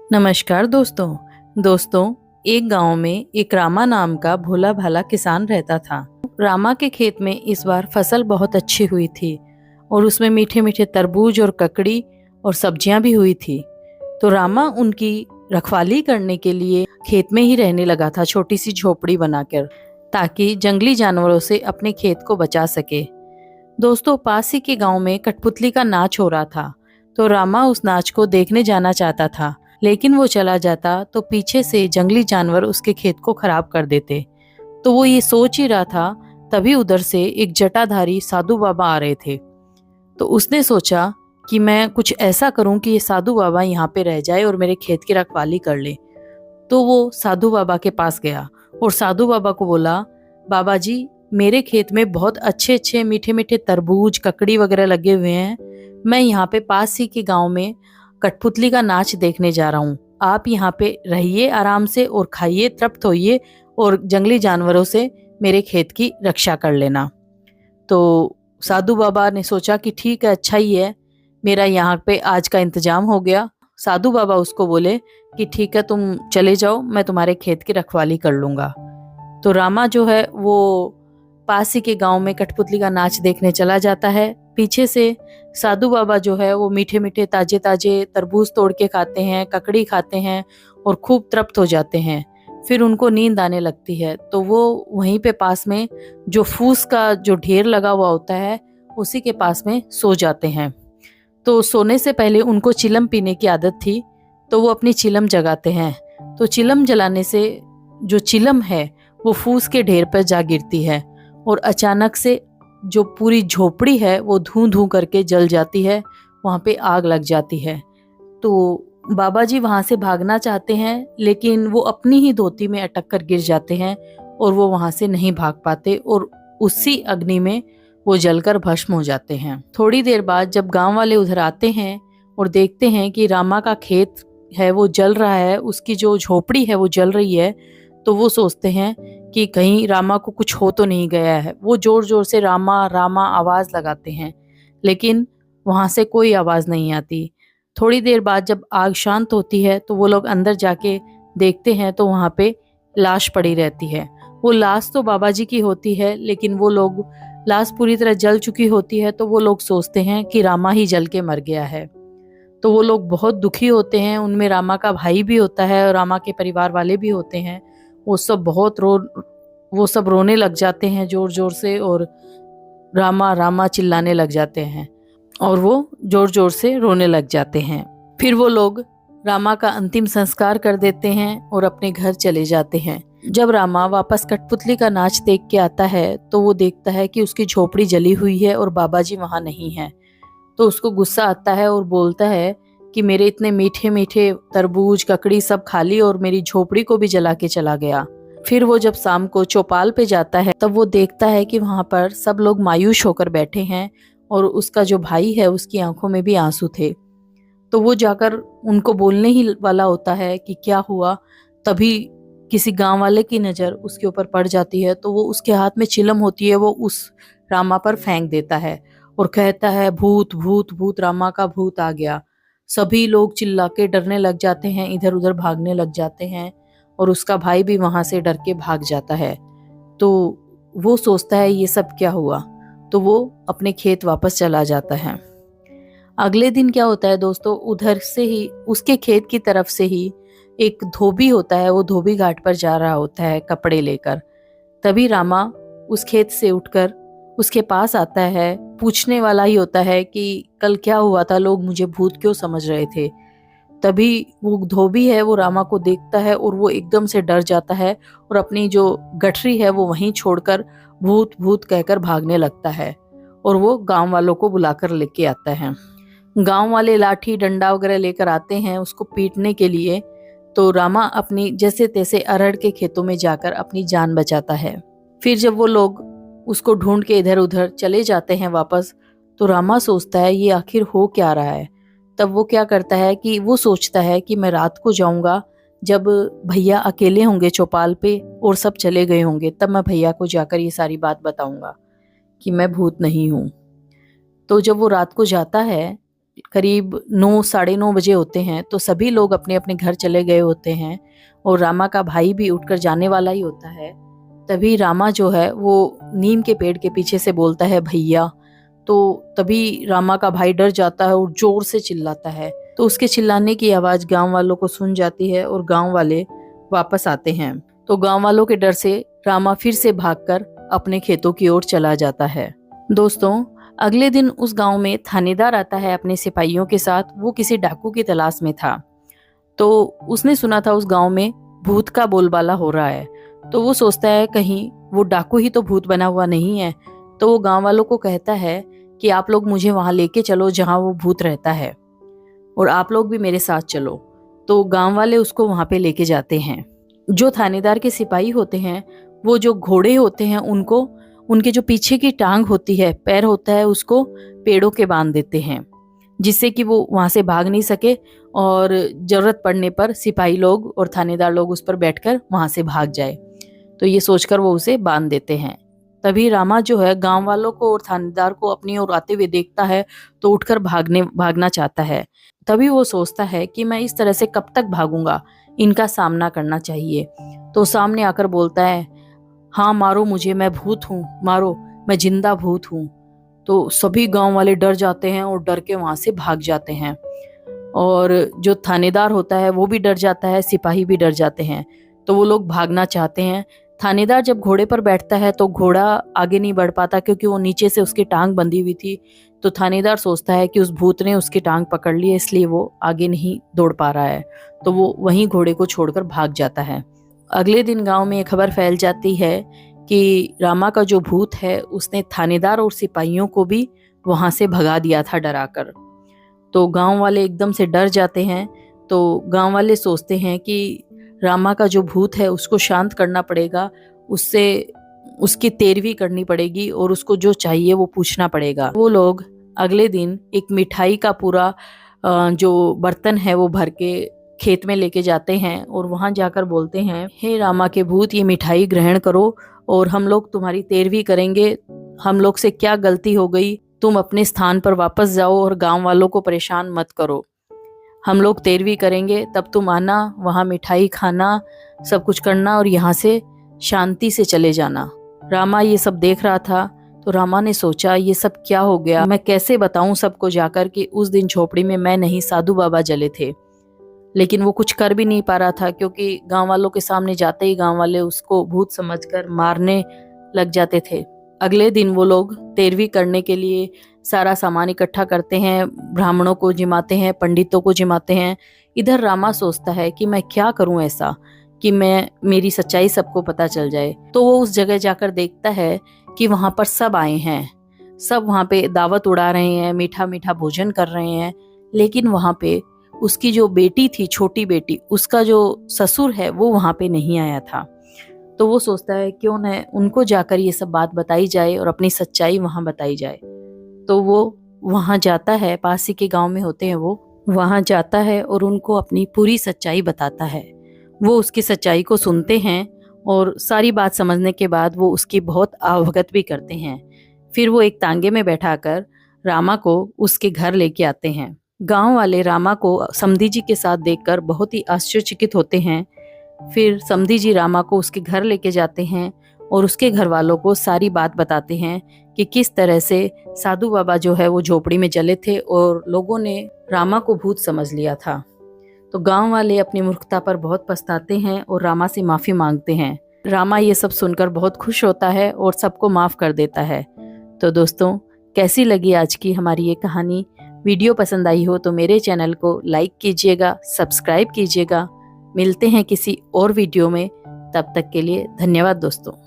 नमस्कार दोस्तों। एक गांव में एक रामा नाम का भोला भाला किसान रहता था। रामा के खेत में इस बार फसल बहुत अच्छी हुई थी और उसमें मीठे मीठे तरबूज और ककड़ी और सब्जियां भी हुई थी। तो रामा उनकी रखवाली करने के लिए खेत में ही रहने लगा था, छोटी सी झोपड़ी बनाकर, ताकि जंगली जानवरों से अपने खेत को बचा सके। दोस्तों, पास ही के गांव में कठपुतली का नाच हो रहा था। तो रामा उस नाच को देखने जाना चाहता था, लेकिन वो चला जाता तो पीछे से जंगली जानवर उसके खेत को खराब कर देते। तो वो ये सोच ही रहा था, तभी उधर से एक जटाधारी साधु बाबा आ रहे थे। तो उसने सोचा कि मैं कुछ ऐसा करूं कि ये साधु बाबा यहाँ पे रह जाए और मेरे खेत की रखवाली कर ले। तो वो साधु बाबा के पास गया और साधु बाबा को बोला, बाबा जी, मेरे खेत में बहुत अच्छे अच्छे मीठे मीठे तरबूज ककड़ी वगैरह लगे हुए हैं। मैं यहाँ पे पास ही के गांव में कठपुतली का नाच देखने जा रहा हूँ। आप यहाँ पे रहिए आराम से और खाइए, तृप्त होइए और जंगली जानवरों से मेरे खेत की रक्षा कर लेना। तो साधु बाबा ने सोचा कि ठीक है, अच्छा ही है, मेरा यहाँ पे आज का इंतजाम हो गया। साधु बाबा उसको बोले कि ठीक है, तुम चले जाओ, मैं तुम्हारे खेत की रखवाली कर लूंगा। तो रामा जो है वो पास ही के गांव में कठपुतली का नाच देखने चला जाता है। पीछे से साधु बाबा जो है वो मीठे मीठे ताजे ताजे तरबूज तोड़ के खाते हैं, ककड़ी खाते हैं और खूब तृप्त हो जाते हैं। फिर उनको नींद आने लगती है, तो वो वहीं पे पास में जो फूस का जो ढेर लगा हुआ होता है उसी के पास में सो जाते हैं। तो सोने से पहले उनको चिलम पीने की आदत थी, तो वो अपनी चिलम जगाते हैं। तो चिलम जलाने से जो चिलम है वो फूस के ढेर पर जा गिरती है और अचानक से जो पूरी झोपड़ी है वो धूं धूं करके जल जाती है, वहाँ पे आग लग जाती है। तो बाबा जी वहाँ से भागना चाहते हैं, लेकिन वो अपनी ही धोती में अटक कर गिर जाते हैं और वो वहाँ से नहीं भाग पाते और उसी अग्नि में वो जलकर भस्म हो जाते हैं। थोड़ी देर बाद जब गांव वाले उधर आते हैं और देखते हैं कि रामा का खेत है वो जल रहा है, उसकी जो झोपड़ी है वो जल रही है, तो वो सोचते हैं कि कहीं रामा को कुछ हो तो नहीं गया है। वो जोर जोर से रामा रामा आवाज लगाते हैं, लेकिन वहां से कोई आवाज नहीं आती। थोड़ी देर बाद जब आग शांत होती है तो वो लोग अंदर जाके देखते हैं, तो वहां पे लाश पड़ी रहती है। वो लाश तो बाबा जी की होती है, लेकिन वो लोग लाश पूरी तरह जल चुकी होती है, तो वो लोग सोचते हैं कि रामा ही जल के मर गया है। तो वो लोग बहुत दुखी होते हैं। उनमें रामा का भाई भी होता है और रामा के परिवार वाले भी होते हैं। वो सब रोने लग जाते हैं जोर जोर से और रामा रामा चिल्लाने लग जाते हैं और वो जोर जोर से रोने लग जाते हैं। फिर वो लोग रामा का अंतिम संस्कार कर देते हैं और अपने घर चले जाते हैं। जब रामा वापस कठपुतली का नाच देख के आता है तो वो देखता है कि उसकी झोपड़ी जली हुई है और बाबा जी वहां नहीं है। तो उसको गुस्सा आता है और बोलता है कि मेरे इतने मीठे मीठे तरबूज ककड़ी सब खा ली और मेरी झोपड़ी को भी जला के चला गया। फिर वो जब शाम को चौपाल पे जाता है तब वो देखता है कि वहां पर सब लोग मायूस होकर बैठे हैं और उसका जो भाई है उसकी आंखों में भी आंसू थे। तो वो जाकर उनको बोलने ही वाला होता है कि क्या हुआ, तभी किसी गांव वाले की नजर उसके ऊपर पड़ जाती है। तो वो उसके हाथ में चिलम होती है, वो उस रामा पर फेंक देता है और कहता है, भूत भूत भूत, रामा का भूत आ गया। सभी लोग चिल्ला के डरने लग जाते हैं, इधर उधर भागने लग जाते हैं और उसका भाई भी वहां से डर के भाग जाता है। तो वो सोचता है ये सब क्या हुआ, तो वो अपने खेत वापस चला जाता है। अगले दिन क्या होता है दोस्तों, उधर से ही उसके खेत की तरफ से ही एक धोबी होता है, वो धोबी घाट पर जा रहा होता है कपड़े लेकर। तभी रामा उस खेत से उठकर उसके पास आता है, पूछने वाला ही होता है कि कल क्या हुआ था, लोग मुझे भूत क्यों समझ रहे थे। तभी वो धोबी है वो रामा को देखता है और वो एकदम से डर जाता है और अपनी जो गठरी है वो वहीं छोड़कर भूत भूत कहकर भागने लगता है और वो गांव वालों को बुलाकर लेके आता है। गांव वाले लाठी डंडा वगैरह लेकर आते हैं उसको पीटने के लिए। तो रामा अपनी जैसे तैसे अरहर के खेतों में जाकर अपनी जान बचाता है। फिर जब वो लोग उसको ढूंढ के इधर उधर चले जाते हैं वापस, तो रामा सोचता है ये आखिर हो क्या रहा है। तब वो क्या करता है कि वो सोचता है कि मैं रात को जाऊंगा, जब भैया अकेले होंगे चौपाल पे और सब चले गए होंगे, तब मैं भैया को जाकर ये सारी बात बताऊंगा कि मैं भूत नहीं हूँ। तो जब वो रात को जाता है करीब 9 साढ़े 9 बजे होते हैं, तो सभी लोग अपने अपने घर चले गए होते हैं और रामा का भाई भी उठकर जाने वाला ही होता है। तभी रामा जो है वो नीम के पेड़ के पीछे से बोलता है भैया। तो तभी रामा का भाई डर जाता है और जोर से चिल्लाता है। तो उसके चिल्लाने की आवाज गांव वालों को सुन जाती है और गांव वाले वापस आते हैं। तो गांव वालों के डर से रामा फिर से भागकर अपने खेतों की ओर चला जाता है। दोस्तों, अगले दिन उस गांव में थानेदार आता है अपने सिपाहियों के साथ। वो किसी डाकू की तलाश में था। तो उसने सुना था उस गांव में भूत का बोलबाला हो रहा है। तो वो सोचता है कहीं वो डाकू ही तो भूत बना हुआ नहीं है। तो वो गांव वालों को कहता है कि आप लोग मुझे वहां लेके चलो जहां वो भूत रहता है, और आप लोग भी मेरे साथ चलो। तो गांव वाले उसको वहां पे लेके जाते हैं। जो थानेदार के सिपाही होते हैं, वो जो घोड़े होते हैं उनको, उनके जो पीछे की टांग होती है, पैर होता है, उसको पेड़ों के बांध देते हैं, जिससे कि वो वहां से भाग नहीं सके और जरूरत पड़ने पर सिपाही लोग और थानेदार लोग उस पर बैठकर वहां से भाग जाए। तो ये सोचकर वो उसे बांध देते हैं। तभी रामा जो है गांव वालों को और थानेदार को अपनी ओर आते हुए देखता है, तो उठकर भागना चाहता है। तभी वो सोचता है कि मैं इस तरह से कब तक भागूंगा, इनका सामना करना चाहिए। तो सामने आकर बोलता है, हाँ मारो मुझे, मैं भूत हूँ, मारो, मैं जिंदा भूत हूँ। तो सभी गांव वाले डर जाते हैं और डर के वहां से भाग जाते हैं। और जो थानेदार होता है वो भी डर जाता है, सिपाही भी डर जाते हैं। तो वो लोग भागना चाहते हैं। थानेदार जब घोड़े पर बैठता है तो घोड़ा आगे नहीं बढ़ पाता, क्योंकि वो नीचे से उसकी टांग बंधी हुई थी। तो थानेदार सोचता है कि उस भूत ने उसकी टांग पकड़ ली है, इसलिए वो आगे नहीं दौड़ पा रहा है। तो वो वहीं घोड़े को छोड़कर भाग जाता है। अगले दिन गांव में ये खबर फैल जाती है कि रामा का जो भूत है उसने थानेदार और सिपाहियों को भी वहां से भगा दिया था डराकर। तो गांव वाले एकदम से डर जाते हैं। तो गांव वाले सोचते हैं कि रामा का जो भूत है उसको शांत करना पड़ेगा, उससे उसकी तेरवी करनी पड़ेगी और उसको जो चाहिए वो पूछना पड़ेगा। वो लोग अगले दिन एक मिठाई का पूरा जो बर्तन है वो भर के खेत में लेके जाते हैं और वहां जाकर बोलते हैं, हे रामा के भूत, ये मिठाई ग्रहण करो और हम लोग तुम्हारी तेरवी करेंगे। हम लोग से क्या गलती हो गई, तुम अपने स्थान पर वापस जाओ और गांव वालों को परेशान मत करो। हम लोग तेरवी करेंगे, तब तुम आना, वहां मिठाई खाना, सब कुछ करना और यहाँ से शांति से चले जाना। रामा ये सब देख रहा था। तो रामा ने सोचा, ये सब क्या हो गया, मैं कैसे बताऊं सबको जाकर कि उस दिन झोपड़ी में मैं नहीं, साधु बाबा जले थे। लेकिन वो कुछ कर भी नहीं पा रहा था, क्योंकि गांव वालों के सामने जाते ही गांव वाले उसको भूत समझकर मारने लग जाते थे। अगले दिन वो लोग तेरवी करने के लिए सारा सामान इकट्ठा करते हैं, ब्राह्मणों को जिमाते हैं, पंडितों को जिमाते हैं। इधर रामा सोचता है कि मैं क्या करूं ऐसा कि मेरी सच्चाई सबको पता चल जाए। तो वो उस जगह जाकर देखता है कि वहां पर सब आए हैं, सब वहां पे दावत उड़ा रहे हैं, मीठा मीठा भोजन कर रहे हैं। लेकिन वहां पे उसकी जो बेटी थी, छोटी बेटी, उसका जो ससुर है वो वहां पे नहीं आया था। तो वो सोचता है क्यों न उनको जाकर ये सब बात बताई जाए और अपनी सच्चाई वहां बताई जाए। तो वो वहां जाता है, पास ही के गांव में होते हैं, वो वहां जाता है और उनको अपनी पूरी सच्चाई बताता है। वो उसकी सच्चाई को सुनते हैं और सारी बात समझने के बाद वो उसकी बहुत अवगत भी करते हैं। फिर वो एक तांगे में बैठाकर रामा को उसके घर लेके आते हैं। गांव वाले रामा को समधी जी के साथ देखकर बहुत ही आश्चर्यचकित होते हैं। फिर समधी जी रामा को उसके घर लेके जाते हैं और उसके घर वालों को सारी बात बताते हैं कि किस तरह से साधु बाबा जो है वो झोपड़ी में जले थे और लोगों ने रामा को भूत समझ लिया था। तो गांव वाले अपनी मूर्खता पर बहुत पछताते हैं और रामा से माफी मांगते हैं। रामा ये सब सुनकर बहुत खुश होता है और सबको माफ कर देता है। तो दोस्तों, कैसी लगी आज की हमारी ये कहानी? वीडियो पसंद आई हो तो मेरे चैनल को लाइक कीजिएगा, सब्सक्राइब कीजिएगा। मिलते हैं किसी और वीडियो में, तब तक के लिए धन्यवाद दोस्तों।